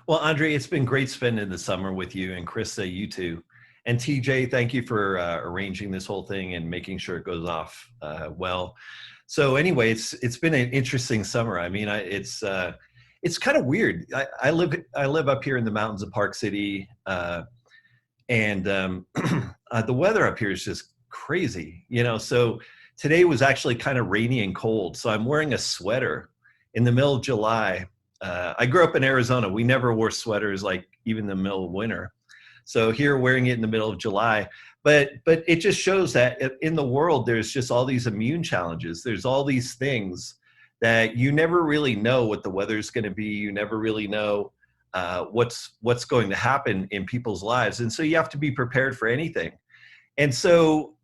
Well, Andre, it's been great spending the summer with you, and Krista, you too. And TJ, thank you for arranging this whole thing and making sure it goes off well. So anyway, it's been an interesting summer. I mean, it's kind of weird. I live up here in the mountains of Park City, and the weather up here is just crazy. So today was actually kind of rainy and cold. So I'm wearing a sweater in the middle of July. I grew up in Arizona. We never wore sweaters like even in the middle of winter. So here wearing it in the middle of July, but it just shows that in the world, there's just all these immune challenges. There's all these things that you never really know what the weather's going to be. You never really know what's going to happen in people's lives. And so you have to be prepared for anything. And so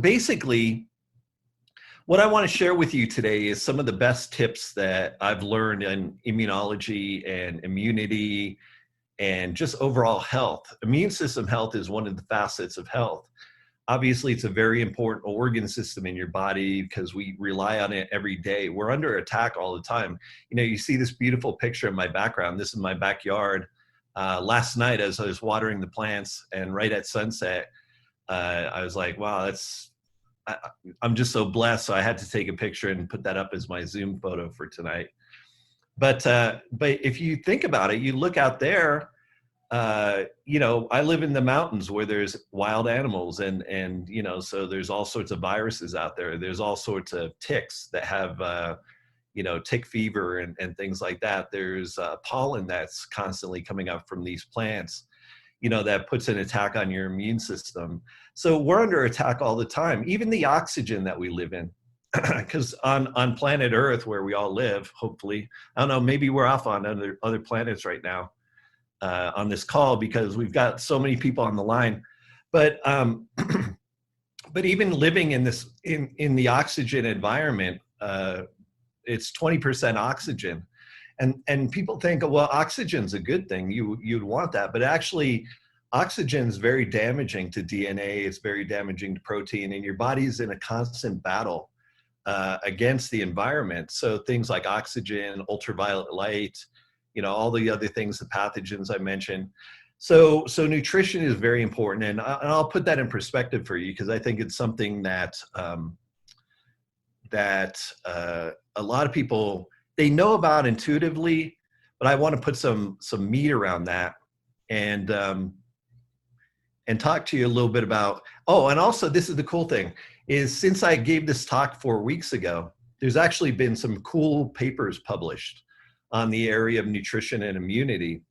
basically, what I want to share with you today is some of the best tips that I've learned in immunology and immunity and just overall health. Immune system health is one of the facets of health. Obviously, it's a very important organ system in your body because we rely on it every day. We're under attack all the time. You see this beautiful picture in my background. This is my backyard. Last night, as I was watering the plants and right at sunset, I was like, wow, I'm just so blessed. So I had to take a picture and put that up as my Zoom photo for tonight. But if you think about it, you look out there, I live in the mountains where there's wild animals and so there's all sorts of viruses out there. There's all sorts of ticks that have, tick fever and things like that. There's pollen that's constantly coming up from these plants, that puts an attack on your immune system. So we're under attack all the time, even the oxygen that we live in. Because on planet Earth, where we all live, hopefully, I don't know, maybe we're off on other planets right now on this call because we've got so many people on the line. But but even living in the oxygen environment, it's 20% oxygen. And people think, well, oxygen's a good thing. You'd want that, but actually, oxygen is very damaging to DNA. It's very damaging to protein, and your body's in a constant battle against the environment. So things like oxygen, ultraviolet light, all the other things, the pathogens I mentioned. So nutrition is very important, and I'll put that in perspective for you because I think it's something that a lot of people, they know about intuitively, but I want to put some meat around that and talk to you a little bit about, and also this is the cool thing, is since I gave this talk 4 weeks ago, there's actually been some cool papers published on the area of nutrition and immunity.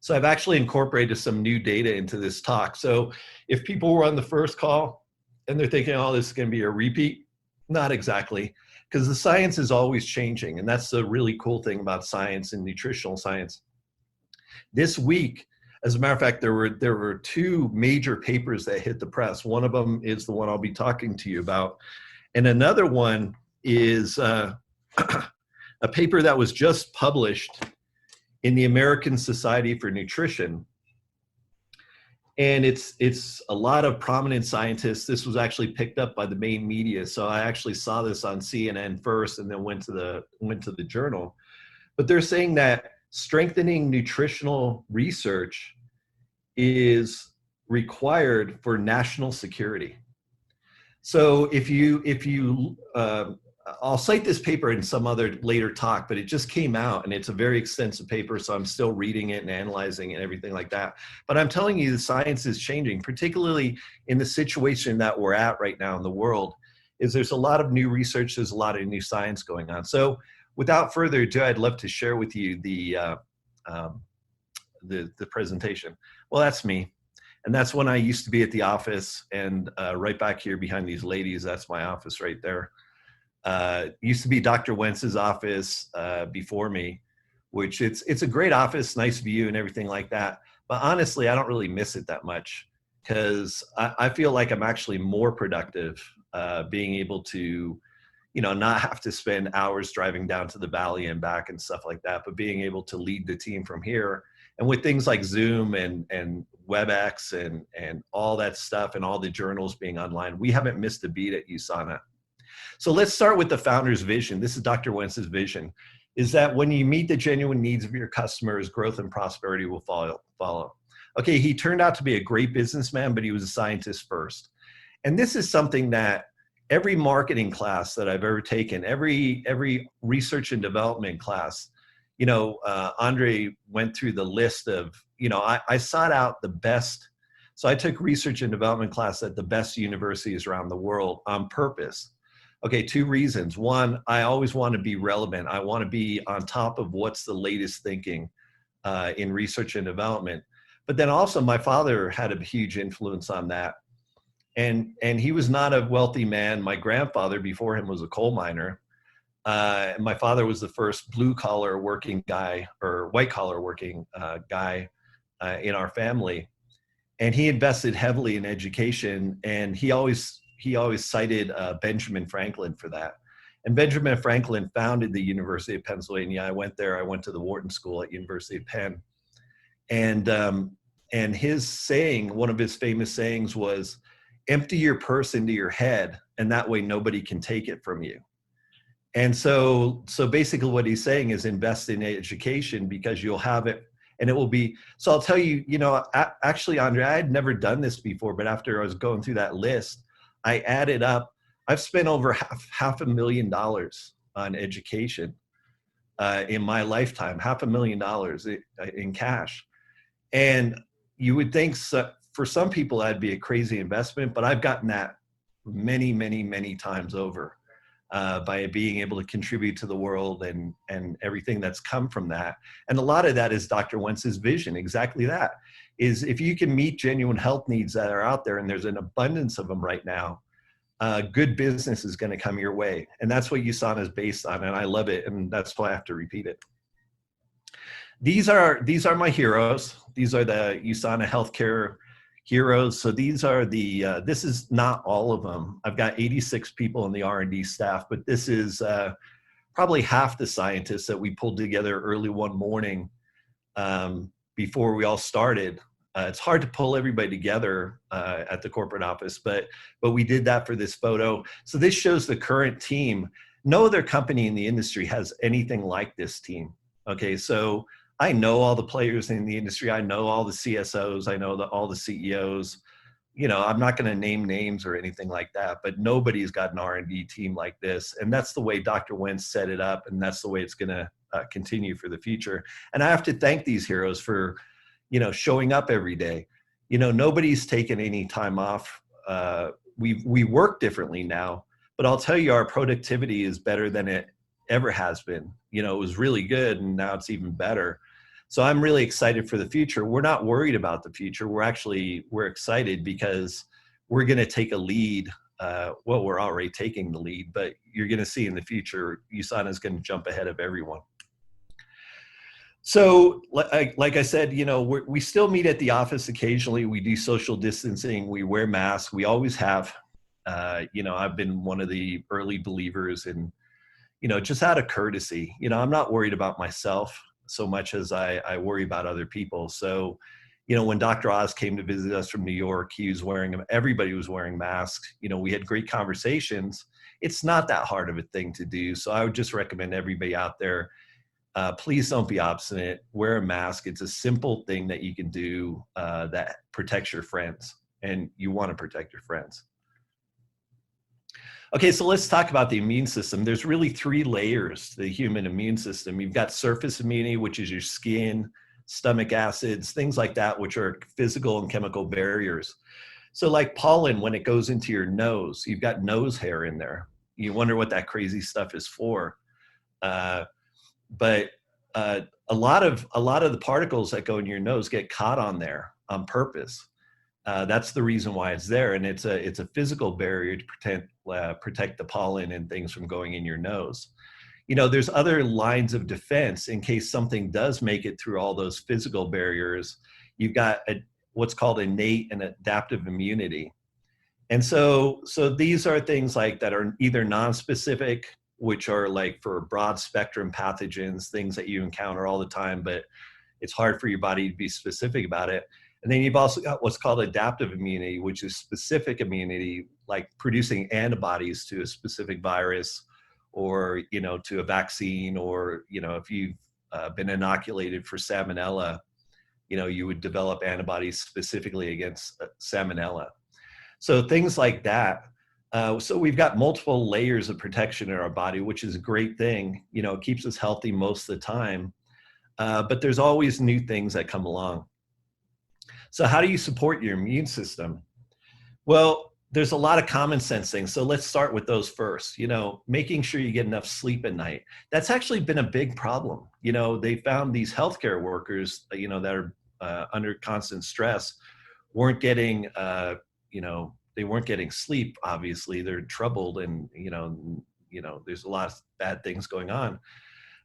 So I've actually incorporated some new data into this talk. So if people were on the first call and they're thinking, oh, this is going to be a repeat, not exactly. Because the science is always changing, and that's the really cool thing about science and nutritional science. This week, as a matter of fact, there were 2 major papers that hit the press. One of them is the one I'll be talking to you about, and another one is a paper that was just published in the American Society for Nutrition. And it's a lot of prominent scientists. This was actually picked up by the main media. So I actually saw this on CNN first and then went to the journal. But they're saying that strengthening nutritional research is required for national security. So if you I'll cite this paper in some other later talk, but it just came out and it's a very extensive paper, so I'm still reading it and analyzing it and everything like that. But I'm telling you, the science is changing, particularly in the situation that we're at right now in the world, is there's a lot of new research, there's a lot of new science going on. So without further ado, I'd love to share with you the presentation. Well, that's me. And that's when I used to be at the office, and right back here behind these ladies, that's my office right there. Used to be Dr. Wentz's office before me, which it's a great office, nice view and everything like that. But honestly, I don't really miss it that much because I feel like I'm actually more productive being able to, not have to spend hours driving down to the valley and back and stuff like that, but being able to lead the team from here. And with things like Zoom and WebEx and all that stuff and all the journals being online, we haven't missed a beat at USANA. So let's start with the founder's vision. This is Dr. Wentz's vision, is that when you meet the genuine needs of your customers, growth and prosperity will follow. Okay, he turned out to be a great businessman, but he was a scientist first. And this is something that every marketing class that I've ever taken, every research and development class, Andre went through the list of, I sought out the best. So I took research and development class at the best universities around the world on purpose. Okay, two reasons. One, I always want to be relevant. I want to be on top of what's the latest thinking in research and development. But then also my father had a huge influence on that. And he was not a wealthy man. My grandfather before him was a coal miner. My father was the first blue collar working guy or white collar working guy in our family. And he invested heavily in education, and he always cited Benjamin Franklin for that. And Benjamin Franklin founded the University of Pennsylvania. I went there. I went to the Wharton School at University of Penn. And his saying, one of his famous sayings was, empty your purse into your head, and that way nobody can take it from you. And so basically what he's saying is invest in education because you'll have it and it will be. So I'll tell you, actually, Andre, I had never done this before, but after I was going through that list, I added up, I've spent over half $500,000 on education in my lifetime, $500,000 in cash. And you would think for some people that'd be a crazy investment, but I've gotten that many, many, many times over by being able to contribute to the world and everything that's come from that. And a lot of that is Dr. Wentz's vision. Exactly that is, if you can meet genuine health needs that are out there, and there's an abundance of them right now, good business is going to come your way. And that's what USANA is based on. And I love it. And that's why I have to repeat it. These are my heroes. These are the USANA healthcare heroes. So these are the, this is not all of them. I've got 86 people in the R&D staff, but this is probably half the scientists that we pulled together early one morning before we all started. It's hard to pull everybody together at the corporate office, but we did that for this photo. So this shows the current team. No other company in the industry has anything like this team. Okay, so I know all the players in the industry. I know all the CSOs. I know all the CEOs. I'm not going to name names or anything like that, but nobody's got an R&D team like this. And that's the way Dr. Wentz set it up. And that's the way it's going to continue for the future. And I have to thank these heroes for, showing up every day. Nobody's taken any time off. We work differently now, but I'll tell you, our productivity is better than it ever has been. It was really good, and now it's even better. So I'm really excited for the future. We're not worried about the future. We're excited because we're going to take a lead. Well, we're already taking the lead, but you're going to see in the future, USANA is going to jump ahead of everyone. So like I said, we still meet at the office occasionally. We do social distancing. We wear masks. We always have. I've been one of the early believers in, just out of courtesy. I'm not worried about myself so much as I worry about other people. So, when Dr. Oz came to visit us from New York, everybody was wearing masks. We had great conversations. It's not that hard of a thing to do. So I would just recommend everybody out there, please don't be obstinate. Wear a mask. It's a simple thing that you can do that protects your friends, and you want to protect your friends. Okay, so let's talk about the immune system. There's really 3 layers to the human immune system. You've got surface immunity, which is your skin, stomach acids, things like that, which are physical and chemical barriers. So like pollen, when it goes into your nose, you've got nose hair in there. You wonder what that crazy stuff is for. But a lot of the particles that go in your nose get caught on there on purpose. That's the reason why it's there, and it's a physical barrier to protect the pollen and things from going in your nose. There's other lines of defense in case something does make it through all those physical barriers. You've got what's called innate and adaptive immunity, and so these are things like that are either non-specific, which are like for broad spectrum pathogens, things that you encounter all the time, but it's hard for your body to be specific about it. And then you've also got what's called adaptive immunity, which is specific immunity, like producing antibodies to a specific virus or, you know, to a vaccine, or, you know, if you've been inoculated for salmonella, you know, you would develop antibodies specifically against salmonella. So things like that. So we've got multiple layers of protection in our body, which is a great thing. You know, it keeps us healthy most of the time. But there's always new things that come along. So how do you support your immune system? Well, there's a lot of common sense things. So let's start with those first. You know, making sure you get enough sleep at night. That's actually been a big problem. You know, they found these healthcare workers, you know, that are under constant stress weren't getting, you know, they weren't getting sleep. Obviously, they're troubled, and you know, there's a lot of bad things going on.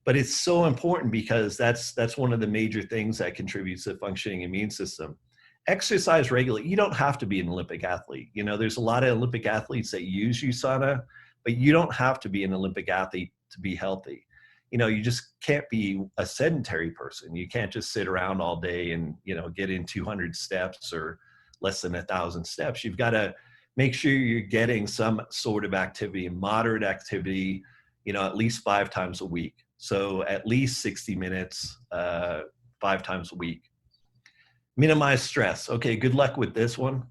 But it's so important because that's one of the major things that contributes to the functioning immune system. Exercise regularly. You don't have to be an Olympic athlete. You know, there's a lot of Olympic athletes that use USANA, but you don't have to be an Olympic athlete to be healthy. You know, you just can't be a sedentary person. You can't just sit around all day and, you know, get in 200 steps or less than 1,000 steps. You've got to make sure you're getting some sort of activity, moderate activity, you know, at least 5 times a week. So at least 60 minutes, 5 times a week. Minimize stress. Okay, good luck with this one.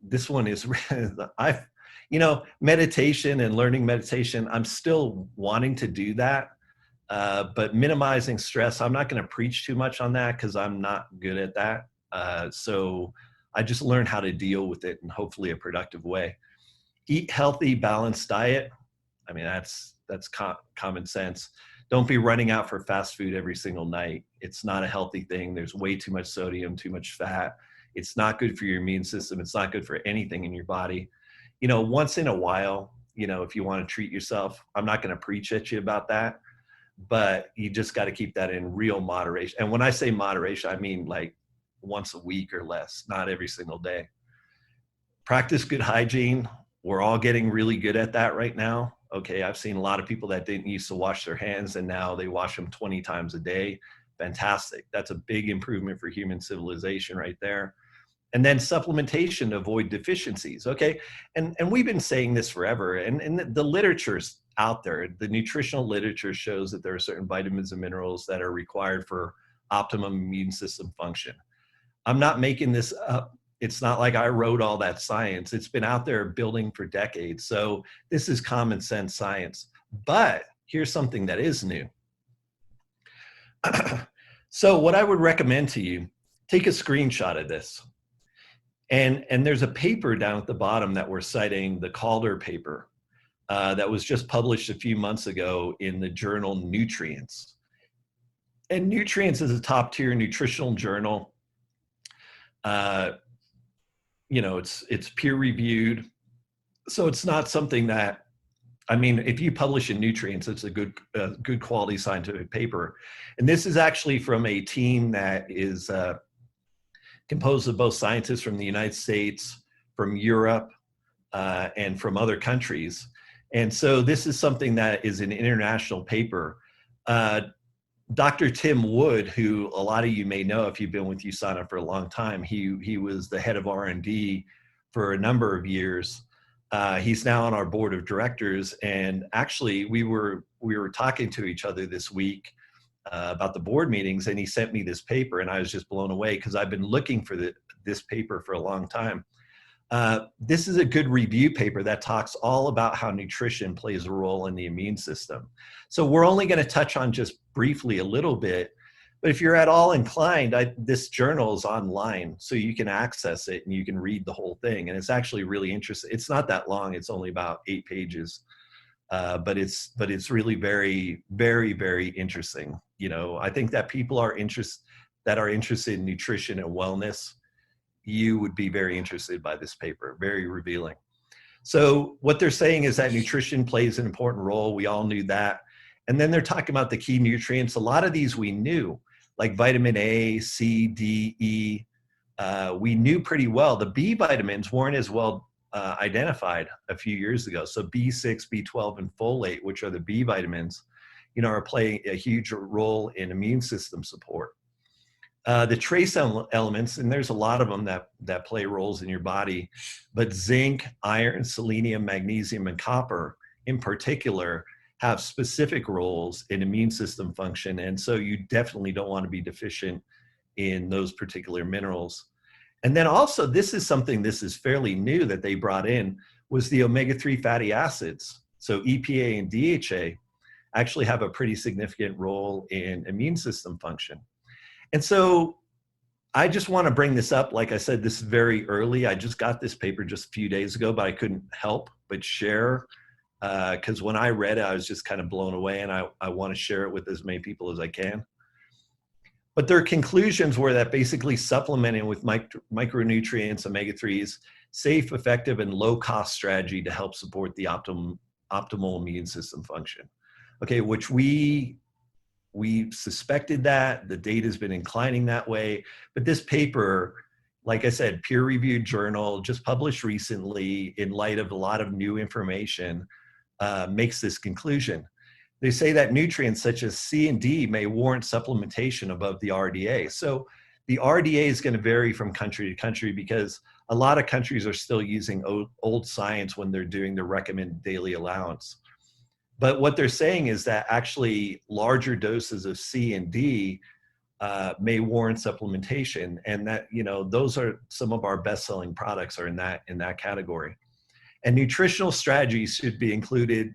This one is, you know, meditation and learning meditation, I'm still wanting to do that. But minimizing stress, I'm not going to preach too much on that because I'm not good at that. So I just learned how to deal with it in hopefully a productive way. Eat healthy, balanced diet. I mean, that's common sense. Don't be running out for fast food every single night. It's not a healthy thing. There's way too much sodium, too much fat. It's not good for your immune system. It's not good for anything in your body. You know, once in a while, you know, if you want to treat yourself, I'm not going to preach at you about that, but you just got to keep that in real moderation. And when I say moderation, I mean like once a week or less, not every single day. Practice good hygiene. We're all getting really good at that right now. Okay, I've seen a lot of people that didn't used to wash their hands and now they wash them 20 times a day. Fantastic. That's a big improvement for human civilization right there. And then supplementation to avoid deficiencies. Okay, and we've been saying this forever, and the literature's out there. The nutritional literature shows that there are certain vitamins and minerals that are required for optimum immune system function. I'm not making this up. It's not like I wrote all that science. It's been out there building for decades. So this is common sense science. But here's something that is new. So what I would recommend to you, take a screenshot of this. And there's a paper down at the bottom that we're citing, the Calder paper, that was just published a few months ago in the journal Nutrients. And Nutrients is a top tier nutritional journal. You know, it's peer reviewed. So it's not something that, I mean, if you publish in Nutrients, it's a good quality scientific paper. And this is actually from a team that is composed of both scientists from the United States, from Europe, and from other countries. And so this is something that is an international paper. Dr. Tim Wood, who a lot of you may know if you've been with USANA for a long time, he was the head of R&D for a number of years. He's now on our board of directors, and actually we were talking to each other this week about the board meetings, and he sent me this paper, and I was just blown away because I've been looking for this paper for a long time. This is a good review paper that talks all about how nutrition plays a role in the immune system. So we're only going to touch on just briefly a little bit, but if you're at all inclined, this journal is online, so you can access it and you can read the whole thing. And it's actually really interesting. It's not that long. It's only about 8 pages, but it's really very, very, very interesting. You know, I think that people are interested in nutrition and wellness, you would be very interested by this paper, very revealing. So what they're saying is that nutrition plays an important role. We all knew that. And then they're talking about the key nutrients. A lot of these we knew, like vitamin A, C, D, E. We knew pretty well. The B vitamins weren't as well identified a few years ago. So B6, B12, and folate, which are the B vitamins, you know, are playing a huge role in immune system support. The trace elements, and there's a lot of them that play roles in your body, but zinc, iron, selenium, magnesium, and copper, in particular have specific roles in immune system function. And so you definitely don't want to be deficient in those particular minerals. And then also, this is fairly new that they brought in, was the omega-3 fatty acids. So EPA and DHA actually have a pretty significant role in immune system function. And so I just want to bring this up. Like I said, this is very early. I just got this paper just a few days ago, but I couldn't help but share, because when I read it, I was just kind of blown away, and I want to share it with as many people as I can. But their conclusions were that basically supplementing with micronutrients, omega-3s, safe, effective, and low-cost strategy to help support the optimal immune system function. Okay, which we suspected that. The data has been inclining that way. But this paper, like I said, peer-reviewed journal, just published recently in light of a lot of new information, makes this conclusion. They say that nutrients such as C and D may warrant supplementation above the RDA. So the RDA is going to vary from country to country, because a lot of countries are still using old science when they're doing the recommended daily allowance. But what they're saying is that actually larger doses of C and D may warrant supplementation, and that, you know, those are some of our best-selling products are in that category. And nutritional strategies should be included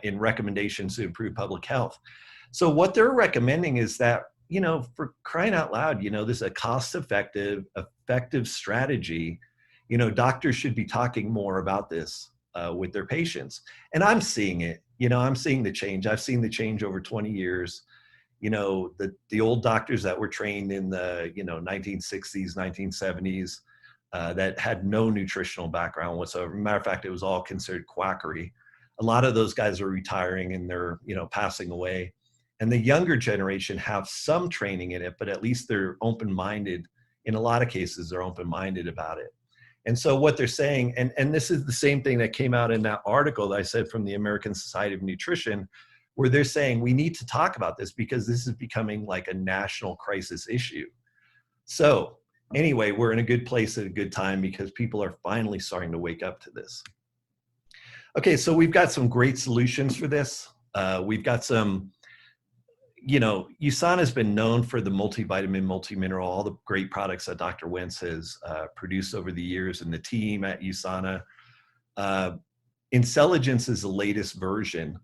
in recommendations to improve public health. So what they're recommending is that, you know, for crying out loud, you know, this is a cost-effective, effective strategy. You know, doctors should be talking more about this with their patients. And I'm seeing it. You know, I'm seeing the change. I've seen the change over 20 years. You know, the old doctors that were trained in the, you know, 1960s, 1970s, that had no nutritional background whatsoever. Matter of fact, it was all considered quackery. A lot of those guys are retiring and they're, you know, passing away. And the younger generation have some training in it, but at least they're open-minded. In a lot of cases, they're open-minded about it. And so what they're saying, and this is the same thing that came out in that article that I said from the American Society of Nutrition, where they're saying we need to talk about this because this is becoming like a national crisis issue. So anyway, we're in a good place at a good time because people are finally starting to wake up to this. Okay, so we've got some great solutions for this. We've got some, you know, USANA has been known for the multivitamin, multimineral, all the great products that Dr. Wentz has produced over the years, and the team at USANA. Intelligence is the latest version.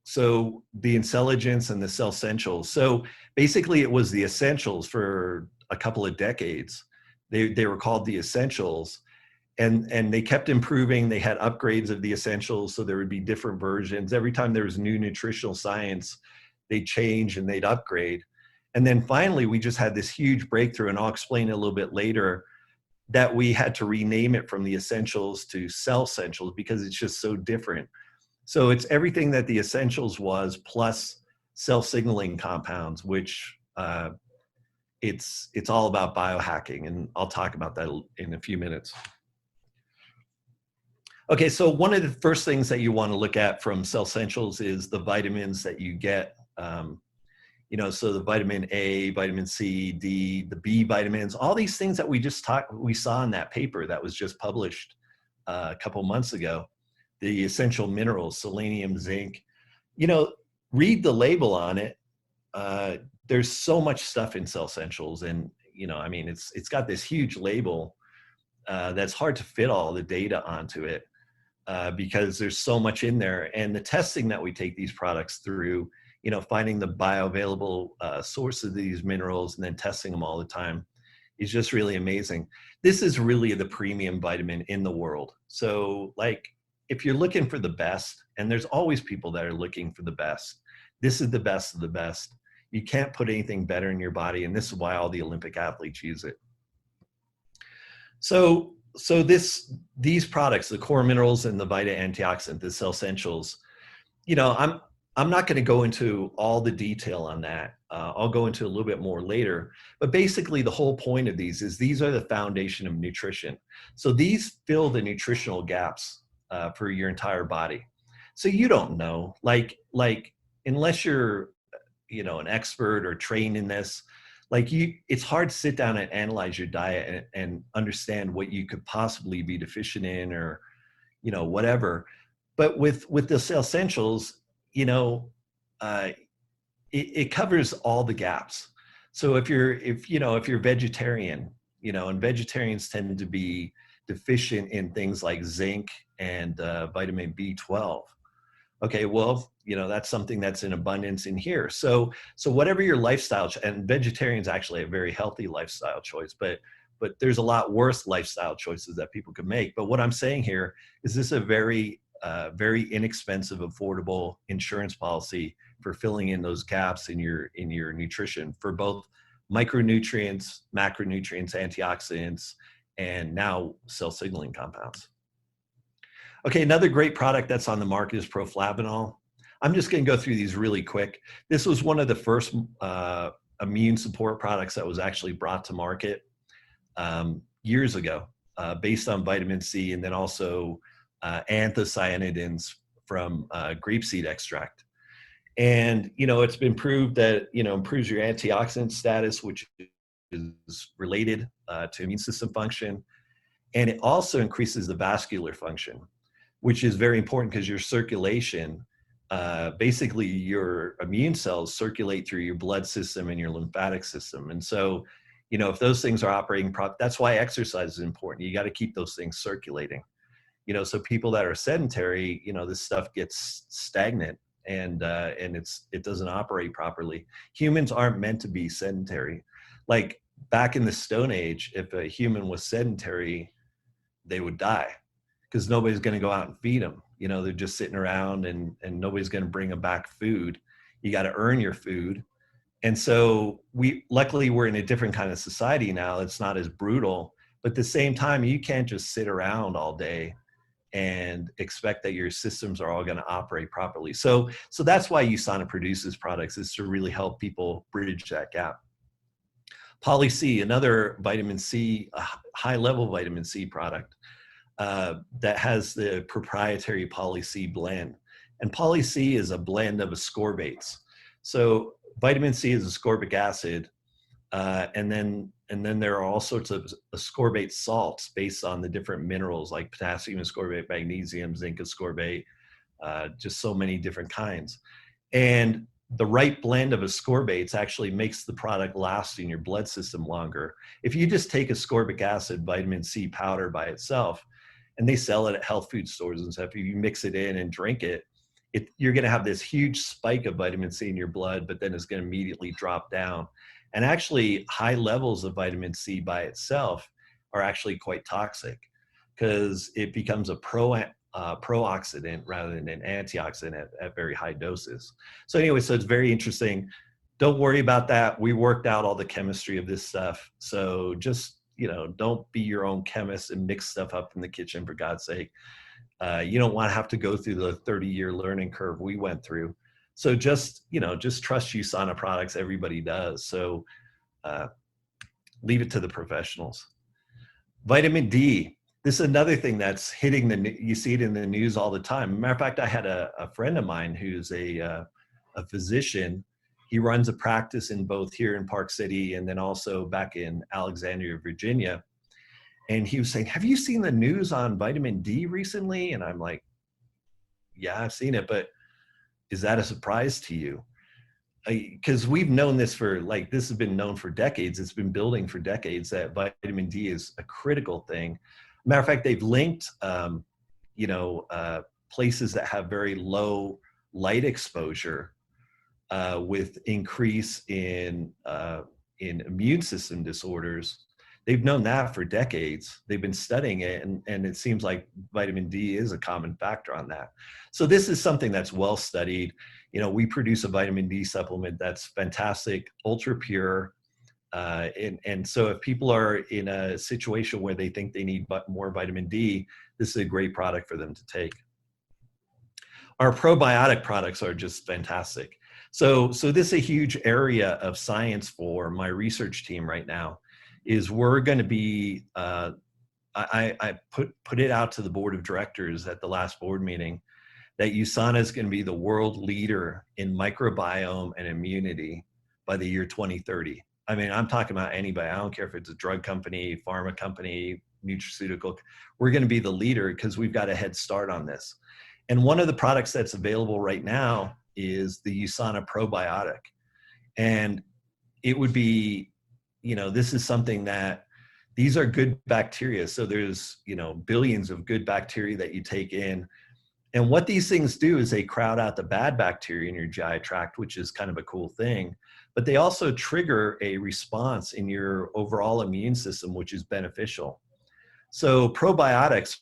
So the Intelligence and the Cell Essentials. So basically it was the Essentials for a couple of decades. They were called the Essentials. And they kept improving. They had upgrades of the Essentials, so there would be different versions. Every time there was new nutritional science, they'd change and they'd upgrade. And then finally, we just had this huge breakthrough, and I'll explain it a little bit later, that we had to rename it from the Essentials to Cell Essentials because it's just so different. So it's everything that the Essentials was plus cell signaling compounds, which it's all about biohacking, and I'll talk about that in a few minutes. Okay, so one of the first things that you want to look at from Cell Essentials is the vitamins that you get. You know, so the vitamin A, vitamin C, D, the B vitamins, all these things that we saw in that paper that was just published a couple months ago. The essential minerals, selenium, zinc. You know, read the label on it. There's so much stuff in Cell Essentials, and you know, I mean, it's got this huge label that's hard to fit all the data onto it. Because there's so much in there, and the testing that we take these products through, you know, finding the bioavailable source of these minerals and then testing them all the time is just really amazing. This is really the premium vitamin in the world. So like, if you're looking for the best, and there's always people that are looking for the best, this is the best of the best. You can't put anything better in your body, and this is why all the Olympic athletes use it. So these products, the core minerals and the Vita antioxidant, the Cell Essentials, you know, I'm not going to go into all the detail on that. I'll go into a little bit more later. But basically, the whole point of these is these are the foundation of nutrition. So these fill the nutritional gaps for your entire body. So you don't know, like unless you're, you know, an expert or trained in this. Like it's hard to sit down and analyze your diet and understand what you could possibly be deficient in, or, you know, whatever. But with the essentials, you know, it covers all the gaps. So if you're vegetarian, you know, and vegetarians tend to be deficient in things like zinc and vitamin B12. Okay, well, you know, that's something that's in abundance in here. So whatever your lifestyle, and vegetarian is actually a very healthy lifestyle choice, but there's a lot worse lifestyle choices that people could make. But what I'm saying here is this a very inexpensive, affordable insurance policy for filling in those gaps in your nutrition for both micronutrients, macronutrients, antioxidants, and now cell signaling compounds. Okay, another great product that's on the market is proflavanol. I'm just going to go through these really quick. This was one of the first immune support products that was actually brought to market years ago, based on vitamin C, and then also anthocyanidins from grapeseed extract. And, you know, it's been proved that, you know, improves your antioxidant status, which is related to immune system function. And it also increases the vascular function, which is very important because your circulation, basically your immune cells circulate through your blood system and your lymphatic system. And so, you know, if those things are operating properly, that's why exercise is important. You got to keep those things circulating. You know, so people that are sedentary, you know, this stuff gets stagnant and it doesn't operate properly. Humans aren't meant to be sedentary. Like back in the Stone Age, if a human was sedentary, they would die because nobody's going to go out and feed them. You know, they're just sitting around and nobody's going to bring them back food. You got to earn your food. And so luckily we're in a different kind of society now. It's not as brutal, but at the same time, you can't just sit around all day and expect that your systems are all going to operate properly. So that's why USANA produces products, is to really help people bridge that gap. Poly C, another vitamin C, a high level vitamin C product that has the proprietary Poly C blend. And Poly C is a blend of ascorbates. So vitamin C is ascorbic acid, and then there are all sorts of ascorbate salts based on the different minerals like potassium ascorbate, magnesium, zinc ascorbate, just so many different kinds. And the right blend of ascorbates actually makes the product last in your blood system longer. If you just take ascorbic acid, vitamin C powder by itself, and they sell it at health food stores and stuff, if you mix it in and drink it, you're going to have this huge spike of vitamin C in your blood, but then it's going to immediately drop down. And actually, high levels of vitamin C by itself are actually quite toxic because it becomes a pro-oxidant rather than an antioxidant at very high doses. So anyway, so it's very interesting. Don't worry about that. We worked out all the chemistry of this stuff. So just, you know, don't be your own chemist and mix stuff up in the kitchen, for God's sake. You don't want to have to go through the 30-year learning curve we went through. So just, you know, just trust USANA products. Everybody does. So leave it to the professionals. Vitamin D. This is another thing that's hitting you see it in the news all the time. Matter of fact, I had a friend of mine who's a physician. He runs a practice in both here in Park City and then also back in Alexandria, Virginia. And he was saying, have you seen the news on vitamin D recently? And I'm like, yeah, I've seen it, but is that a surprise to you? Because we've known this this has been known for decades. It's been building for decades that vitamin D is a critical thing. Matter of fact, they've linked, places that have very low light exposure with increase in immune system disorders. They've known that for decades. They've been studying it, and it seems like vitamin D is a common factor on that. So this is something that's well studied. You know, we produce a vitamin D supplement that's fantastic, ultra pure. And so if people are in a situation where they think they need more vitamin D, this is a great product for them to take. Our probiotic products are just fantastic. So this is a huge area of science for my research team right now. Is we're going to be, I put it out to the board of directors at the last board meeting that USANA is going to be the world leader in microbiome and immunity by the year 2030. I mean, I'm talking about anybody. I don't care if it's a drug company, pharma company, nutraceutical. We're going to be the leader because we've got a head start on this. And one of the products that's available right now is the USANA probiotic. And it would be, this is something that these are good bacteria. So there's, billions of good bacteria that you take in. And what these things do is they crowd out the bad bacteria in your GI tract, which is kind of a cool thing. But they also trigger a response in your overall immune system, which is beneficial. So probiotics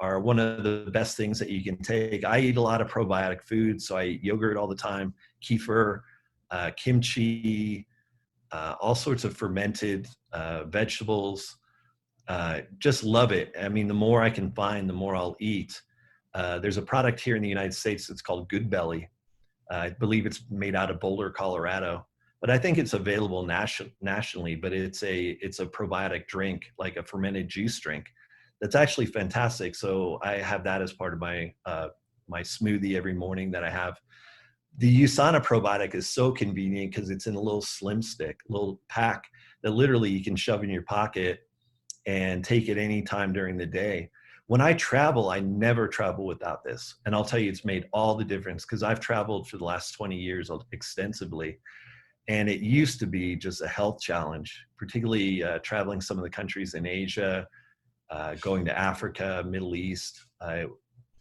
are one of the best things that you can take. I eat a lot of probiotic foods, so I eat yogurt all the time, kefir, kimchi, all sorts of fermented vegetables. Just love it. I mean, the more I can find, the more I'll eat. There's a product here in the United States that's called Good Belly. I believe it's made out of Boulder, Colorado, but I think it's available nationally. But it's a probiotic drink, like a fermented juice drink, that's actually fantastic. So I have that as part of my my smoothie every morning that I have. The USANA probiotic is so convenient because it's in a little slim stick, little pack that literally you can shove in your pocket and take it anytime during the day. When I travel, I never travel without this. And I'll tell you, it's made all the difference because I've traveled for the last 20 years extensively. And it used to be just a health challenge, particularly traveling some of the countries in Asia, going to Africa, Middle East,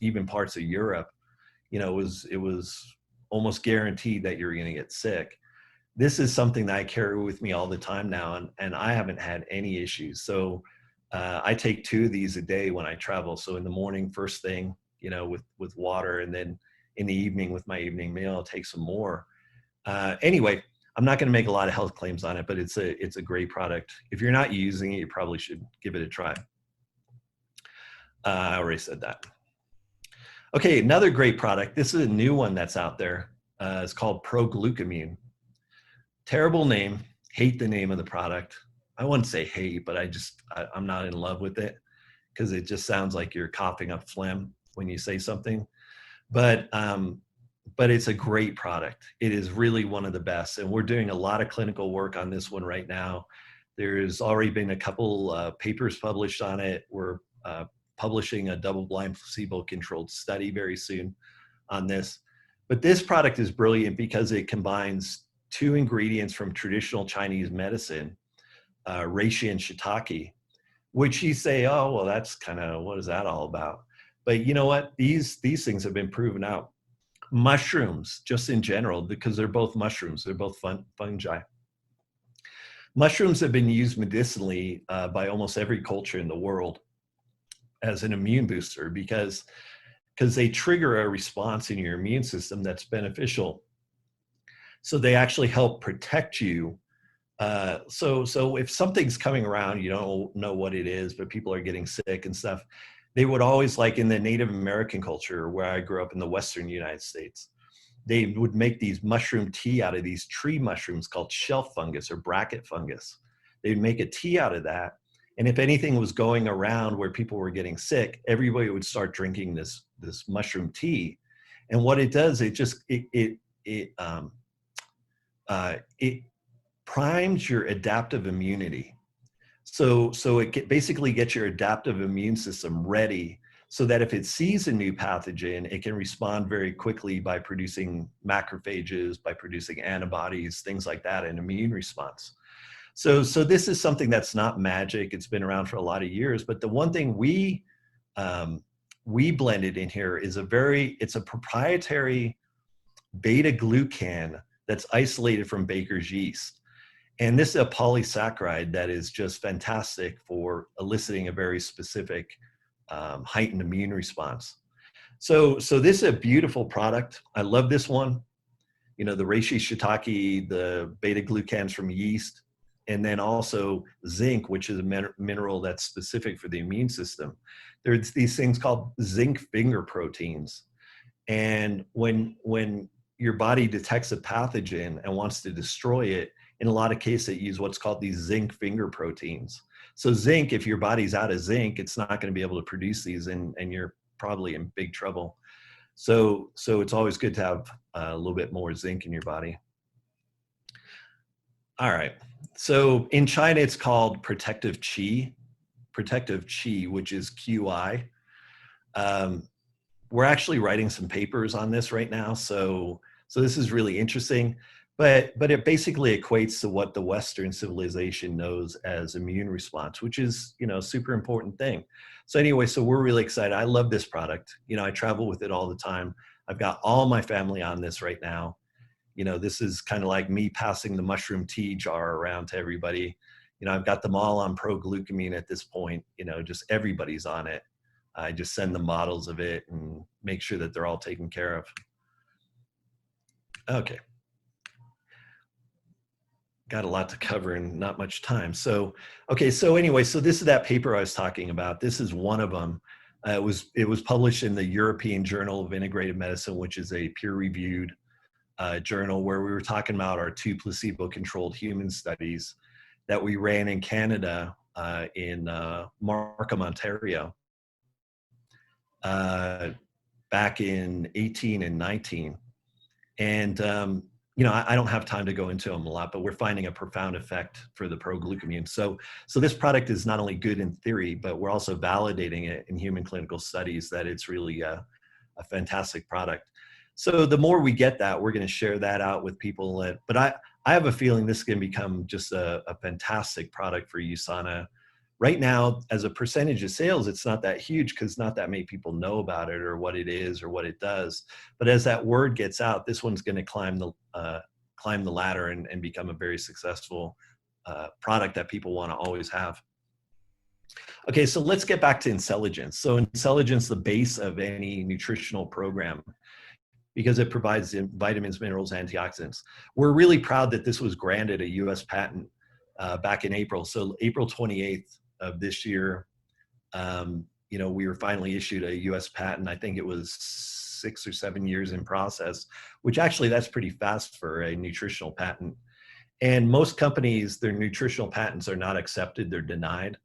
even parts of Europe. It was almost guaranteed that you're going to get sick. This is something that I carry with me all the time now, and I haven't had any issues. So I take 2 of these a day when I travel. So in the morning, first thing, with water, and then in the evening with my evening meal, I'll take some more. Anyway, I'm not going to make a lot of health claims on it, but it's a great product. If you're not using it, you probably should give it a try. I already said that. Okay, another great product. This is a new one that's out there. It's called Pro-Glucamine. Terrible name. Hate the name of the product. I wouldn't say hate, but I'm not in love with it because it just sounds like you're coughing up phlegm when you say something. But it's a great product. It is really one of the best. And we're doing a lot of clinical work on this one right now. There's already been a couple papers published on it. We're publishing a double-blind placebo-controlled study very soon on this. But this product is brilliant because it combines 2 ingredients from traditional Chinese medicine, reishi and shiitake, which you say, oh, well, that's kind of, what is that all about? But you know what? These things have been proven out. Mushrooms, just in general, because they're both mushrooms, they're both fungi. Mushrooms have been used medicinally by almost every culture in the world as an immune booster because they trigger a response in your immune system that's beneficial. So they actually help protect you. So if something's coming around, you don't know what it is, but people are getting sick and stuff, they would always, like in the Native American culture where I grew up in the Western United States, they would make these mushroom tea out of these tree mushrooms called shelf fungus or bracket fungus. They'd make a tea out of that. And if anything was going around where people were getting sick, everybody would start drinking this mushroom tea. And what it does, it primes your adaptive immunity. So it basically gets your adaptive immune system ready so that if it sees a new pathogen, it can respond very quickly by producing macrophages, by producing antibodies, things like that, an immune response. So this is something that's not magic. It's been around for a lot of years, but the one thing we blended in here is it's a proprietary beta glucan that's isolated from baker's yeast. And this is a polysaccharide that is just fantastic for eliciting a very specific heightened immune response. So this is a beautiful product. I love this one. The reishi shiitake, the beta glucans from yeast, and then also zinc, which is a mineral that's specific for the immune system. There's these things called zinc finger proteins. And when your body detects a pathogen and wants to destroy it, in a lot of cases, it uses what's called these zinc finger proteins. So zinc, if your body's out of zinc, it's not going to be able to produce these, and you're probably in big trouble. So it's always good to have a little bit more zinc in your body. All right. So in China, it's called protective qi, which is QI. we're actually writing some papers on this right now. So this is really interesting, but it basically equates to what the Western civilization knows as immune response, which is, you know, a super important thing. So anyway, so we're really excited. I love this product. You know, I travel with it all the time. I've got all my family on this right now. You know, this is kind of like me passing the mushroom tea jar around to everybody. You know, I've got them all on pro-glucamine at this point. You know, just everybody's on it. I just send them models of it and make sure that they're all taken care of. Okay. Got a lot to cover and not much time. So, okay. So anyway, so this is that paper I was talking about. This is one of them. It was published in the European Journal of Integrative Medicine, which is a peer-reviewed journal, where we were talking about our 2 placebo-controlled human studies that we ran in Canada, in Markham, Ontario, back in 18 and 19. And, you know, I don't have time to go into them a lot, but we're finding a profound effect for the pro-glucamine. So this product is not only good in theory, but we're also validating it in human clinical studies that it's really a fantastic product. So the more we get that, we're going to share that out with people. But I have a feeling this is going to become just a fantastic product for USANA. Right now, as a percentage of sales, it's not that huge because not that many people know about it or what it is or what it does. But as that word gets out, this one's going to climb the ladder and become a very successful product that people want to always have. Okay, so let's get back to intelligence. So intelligence, the base of any nutritional program, because it provides vitamins, minerals, antioxidants. We're really proud that this was granted a US patent back in April. So April 28th of this year, you know, we were finally issued a US patent. I think it was 6 or 7 years in process, which actually that's pretty fast for a nutritional patent. And most companies, their nutritional patents are not accepted, they're denied.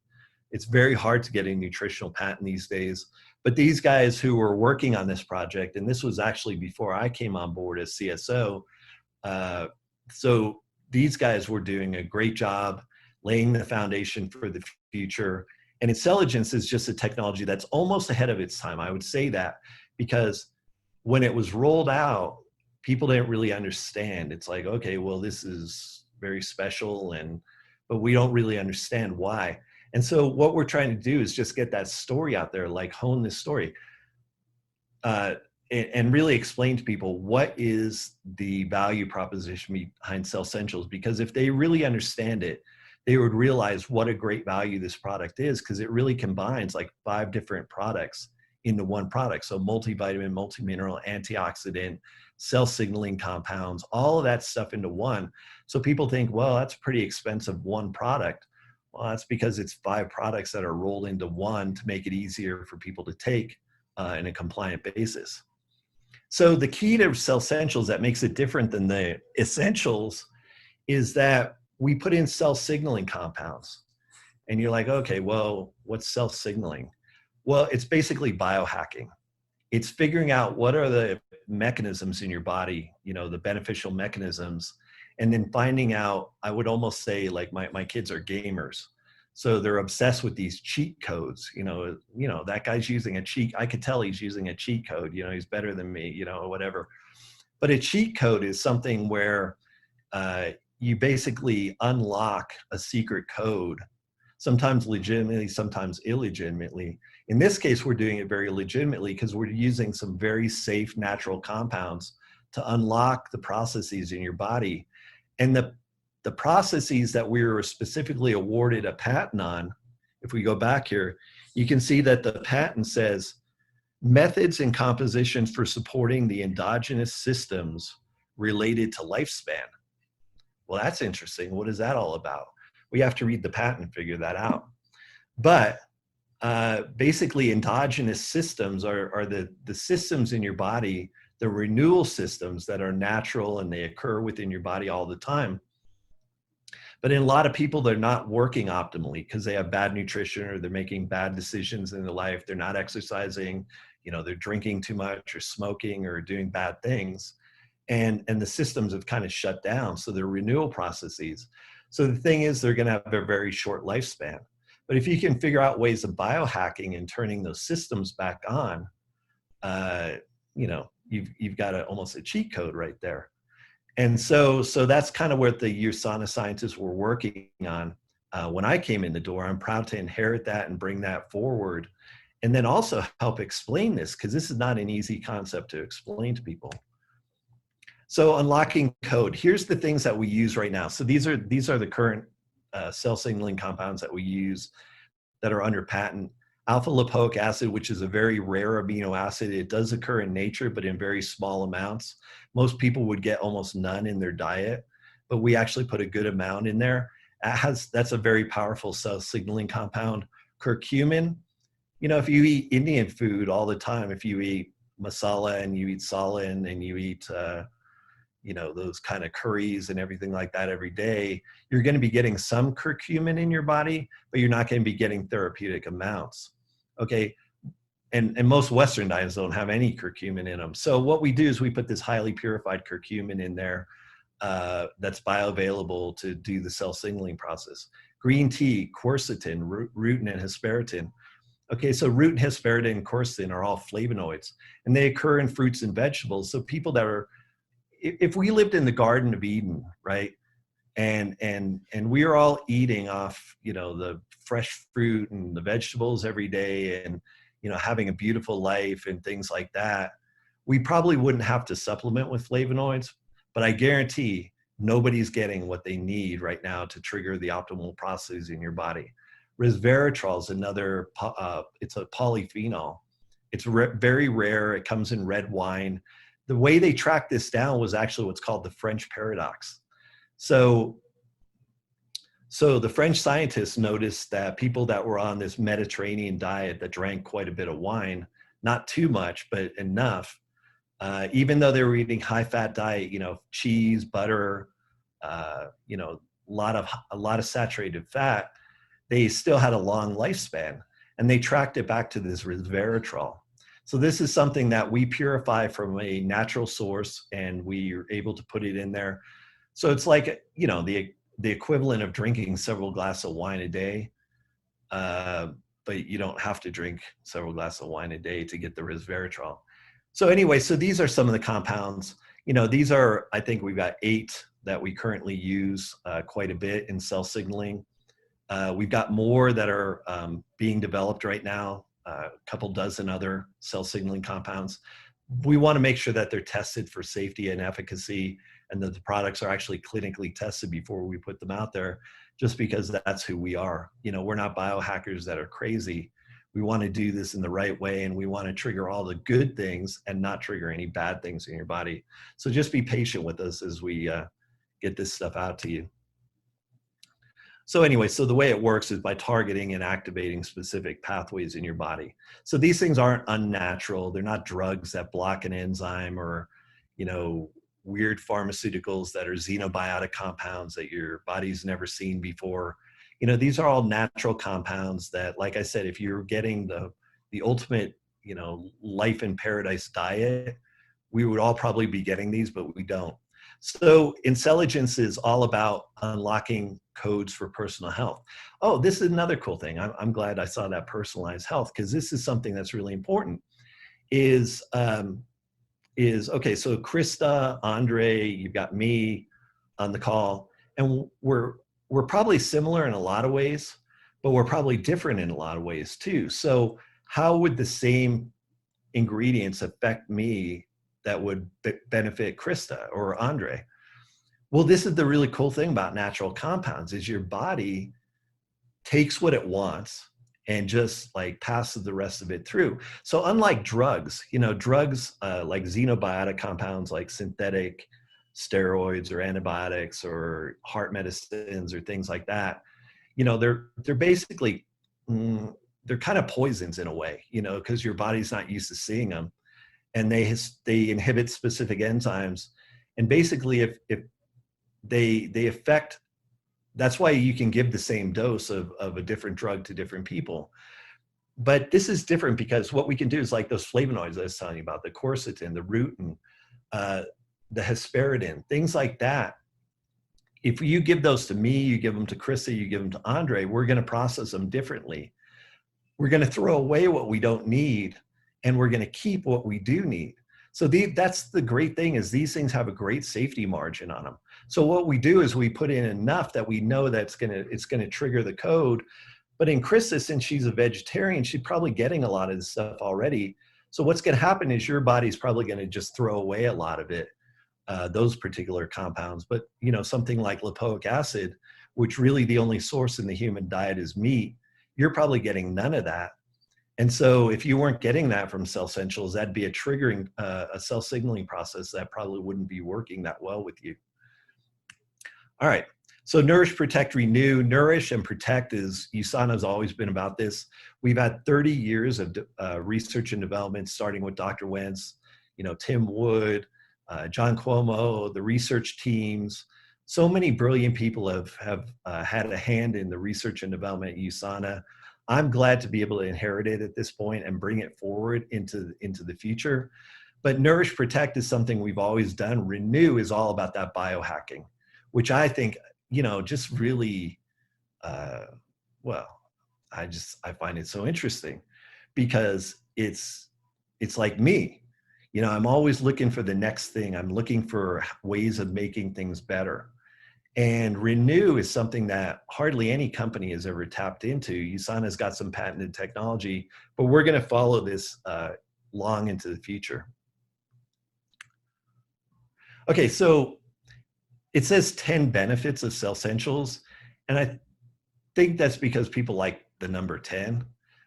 It's very hard to get a nutritional patent these days. But these guys who were working on this project, and this was actually before I came on board as CSO, so these guys were doing a great job laying the foundation for the future. And intelligence is just a technology that's almost ahead of its time. I would say that because when it was rolled out, people didn't really understand. It's like, okay, well, this is very special, but we don't really understand why. And so what we're trying to do is just get that story out there, like hone this story, and really explain to people what is the value proposition behind Cell Essentials. Because if they really understand it, they would realize what a great value this product is, because it really combines like 5 different products into one product. So multivitamin, multimineral, antioxidant, cell signaling compounds, all of that stuff into one. So people think, well, that's pretty expensive, one product. Well, that's because it's 5 products that are rolled into one to make it easier for people to take in a compliant basis. So the key to Cell Essentials that makes it different than the Essentials is that we put in cell signaling compounds. And you're like, okay, well, what's cell signaling? Well, it's basically biohacking. It's figuring out what are the mechanisms in your body, you know, the beneficial mechanisms, and then finding out, I would almost say, like my kids are gamers. So they're obsessed with these cheat codes. You know, that guy's using a cheat. I could tell he's using a cheat code. You know, he's better than me, you know, or whatever. But a cheat code is something where you basically unlock a secret code, sometimes legitimately, sometimes illegitimately. In this case, we're doing it very legitimately because we're using some very safe natural compounds to unlock the processes in your body. And the processes that we were specifically awarded a patent on, if we go back here, you can see that the patent says methods and compositions for supporting the endogenous systems related to lifespan. Well, that's interesting. What is that all about? We have to read the patent and figure that out. But basically, endogenous systems are the systems in your body, the renewal systems that are natural and they occur within your body all the time. But in a lot of people, they're not working optimally because they have bad nutrition or they're making bad decisions in their life. They're not exercising, you know, they're drinking too much or smoking or doing bad things. And the systems have kind of shut down. So they're renewal processes. So the thing is, they're going to have a very short lifespan. But if you can figure out ways of biohacking and turning those systems back on, you know, you've got almost a cheat code right there. And so that's kind of what the USANA scientists were working on when I came in the door. I'm proud to inherit that and bring that forward, and then also help explain this, because this is not an easy concept to explain to people. So unlocking code, here's the things that we use right now. So these are the current cell signaling compounds that we use that are under patent. Alpha lipoic acid, which is a very rare amino acid. It does occur in nature, but in very small amounts. Most people would get almost none in their diet, but we actually put a good amount in there. That's a very powerful cell signaling compound. Curcumin, you know, if you eat Indian food all the time, if you eat masala and you eat salan and you eat, you know, those kind of curries and everything like that every day, you're going to be getting some curcumin in your body, but you're not going to be getting therapeutic amounts. Okay. And most Western diets don't have any curcumin in them. So what we do is we put this highly purified curcumin in there that's bioavailable to do the cell signaling process. Green tea, quercetin, rutin, and hesperetin. Okay, so rutin, hesperetin, and quercetin are all flavonoids, and they occur in fruits and vegetables. So people that are, if we lived in the Garden of Eden, right, and we are all eating off, you know, the fresh fruit and the vegetables every day, and, you know, having a beautiful life and things like that, we probably wouldn't have to supplement with flavonoids. But I guarantee nobody's getting what they need right now to trigger the optimal processes in your body. Resveratrol is another, it's a polyphenol. It's very rare. It comes in red wine. The way they tracked this down was actually what's called the French paradox. So the French scientists noticed that people that were on this Mediterranean diet that drank quite a bit of wine, not too much, but enough, even though they were eating high-fat diet, you know, cheese, butter, you know, a lot of saturated fat, they still had a long lifespan, and they tracked it back to this resveratrol. So this is something that we purify from a natural source, and we are able to put it in there. So it's like, you know, the equivalent of drinking several glasses of wine a day, but you don't have to drink several glasses of wine a day to get the resveratrol. So anyway, so these are some of the compounds. You know, these are, I think we've got 8 that we currently use quite a bit in cell signaling. We've got more that are being developed right now, a couple dozen other cell signaling compounds. We want to make sure that they're tested for safety and efficacy, and that the products are actually clinically tested before we put them out there, just because that's who we are. You know, we're not biohackers that are crazy. We want to do this in the right way, and we want to trigger all the good things and not trigger any bad things in your body. So just be patient with us as we get this stuff out to you. So anyway, so the way it works is by targeting and activating specific pathways in your body. So these things aren't unnatural. They're not drugs that block an enzyme, or, you know, weird pharmaceuticals that are xenobiotic compounds that your body's never seen before. You know, these are all natural compounds that, like I said, if you're getting the ultimate, you know, life in paradise diet, we would all probably be getting these, but we don't. So intelligence is all about unlocking codes for personal health. Oh, this is another cool thing. I'm glad I saw that personalized health, because this is something that's really important. Is okay, so Krista, Andre, you've got me on the call, and we're probably similar in a lot of ways, but we're probably different in a lot of ways too. So how would the same ingredients affect me that would benefit Krista or Andre? Well, this is the really cool thing about natural compounds, is your body takes what it wants and just like passes the rest of it through. So unlike drugs, you know, drugs like xenobiotic compounds, like synthetic steroids or antibiotics or heart medicines or things like that, you know, they're basically, they're kind of poisons in a way, you know, because your body's not used to seeing them. And they inhibit specific enzymes, and basically if they affect, that's why you can give the same dose of a different drug to different people. But this is different because what we can do is like those flavonoids I was telling you about, the quercetin, the rutin, the hesperetin, things like that. If you give those to me, you give them to Krista, you give them to Andre, we're going to process them differently. We're going to throw away what we don't need, and we're going to keep what we do need. So that's the great thing, is these things have a great safety margin on them. So what we do is we put in enough that we know that it's going to trigger the code. But in Krista, since she's a vegetarian, she's probably getting a lot of this stuff already. So what's going to happen is your body's probably going to just throw away a lot of it, those particular compounds. But something like lipoic acid, which really the only source in the human diet is meat, you're probably getting none of that. And so if you weren't getting that from Cell Essentials, that'd be a triggering, a cell signaling process that probably wouldn't be working that well with you. All right, so Nourish, Protect, Renew. Nourish and Protect is, USANA's always been about this. We've had 30 years of research and development, starting with Dr. Wentz, Tim Wood, John Cuomo, the research teams. So many brilliant people have had a hand in the research and development at USANA. I'm glad to be able to inherit it at this point and bring it forward into the future. But Nourish, Protect is something we've always done. Renew is all about that biohacking, which I think, just really, well, I find it so interesting, because it's like me, I'm always looking for the next thing. I'm looking for ways of making things better. And Renew is something that hardly any company has ever tapped into. USANA's got some patented technology, but we're going to follow this long into the future. Okay, so it says 10 benefits of Cell Essentials, and I think that's because people like the number 10,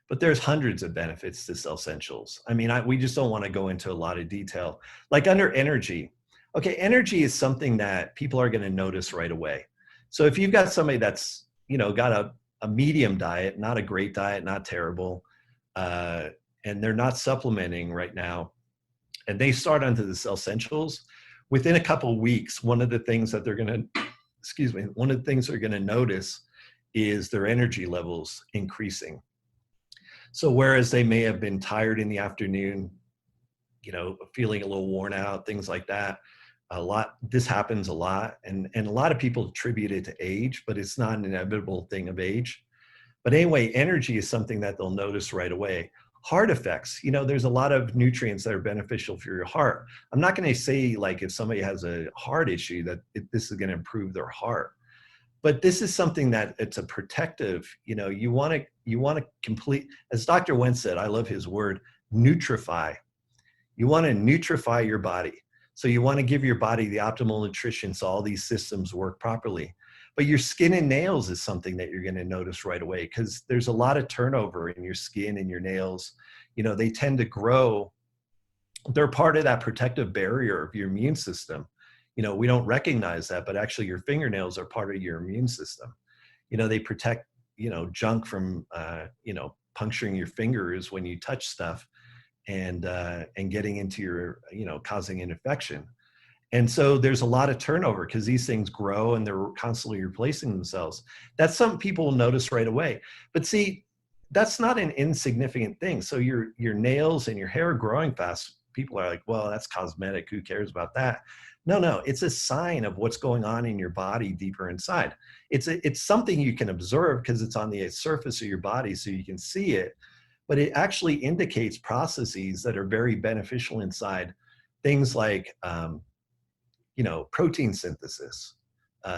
but there's hundreds of benefits to Cell Essentials. I mean, we just don't want to go into a lot of detail. Like under energy. Okay, energy is something that people are going to notice right away. So if you've got somebody that's, got a medium diet, not a great diet, not terrible, and they're not supplementing right now, and they start onto the Cell Essentials, within a couple of weeks, one of the things that they're going to, one of the things they're going to notice is their energy levels increasing. So whereas they may have been tired in the afternoon, feeling a little worn out, things like that, this happens a lot, and a lot of people attribute it to age, but it's not an inevitable thing of age. But anyway, energy is something that they'll notice right away. Heart effects, there's a lot of nutrients that are beneficial for your heart. I'm not going to say, like, if somebody has a heart issue that this is going to improve their heart, but this is something that it's a protective, you want to complete, as Dr. Wentz said, I love his word, nutrify. You want to nutrify your body. So you want to give your body the optimal nutrition so all these systems work properly. But your skin and nails is something that you're going to notice right away, because there's a lot of turnover in your skin and your nails. They tend to grow. They're part of that protective barrier of your immune system. We don't recognize that, but actually your fingernails are part of your immune system. They protect, junk from, puncturing your fingers when you touch stuff and getting into your, causing an infection. And so there's a lot of turnover because these things grow and they're constantly replacing themselves. That's something people will notice right away. But see, that's not an insignificant thing. So your nails and your hair are growing fast. People are like, well, that's cosmetic. Who cares about that? No, it's a sign of what's going on in your body deeper inside. It's something you can observe because it's on the surface of your body so you can see it, but it actually indicates processes that are very beneficial inside. Things like, protein synthesis,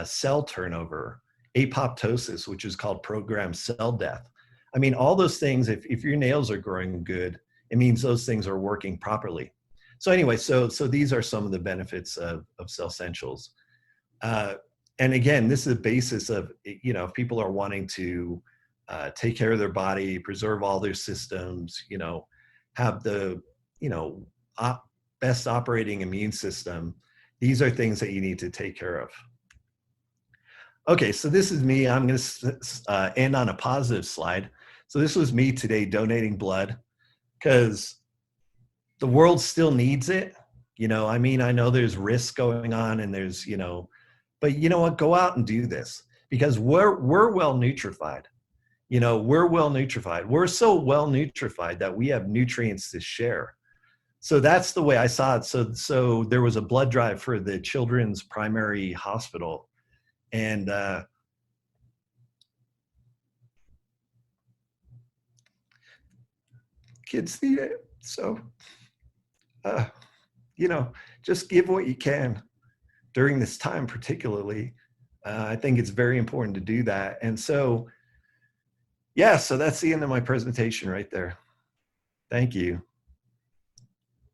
cell turnover, apoptosis, which is called programmed cell death. I mean, all those things, if your nails are growing good, it means those things are working properly. So anyway, so these are some of the benefits of Cell Essentials. And again, this is the basis of, if people are wanting to take care of their body, preserve all their systems, have the, best operating immune system, these are things that you need to take care of. Okay, so this is me. I'm going to end on a positive slide. So this was me today donating blood because the world still needs it. I mean, I know there's risks going on and there's, but you know what, go out and do this because we're well nutrified. We're well nutrified. We're so well nutrified that we have nutrients to share. So that's the way I saw it. So there was a blood drive for the Children's Primary Hospital, and kids need it. So, you know, just give what you can during this time, particularly. I think it's very important to do that. And so, yeah, so that's the end of my presentation right there. Thank you.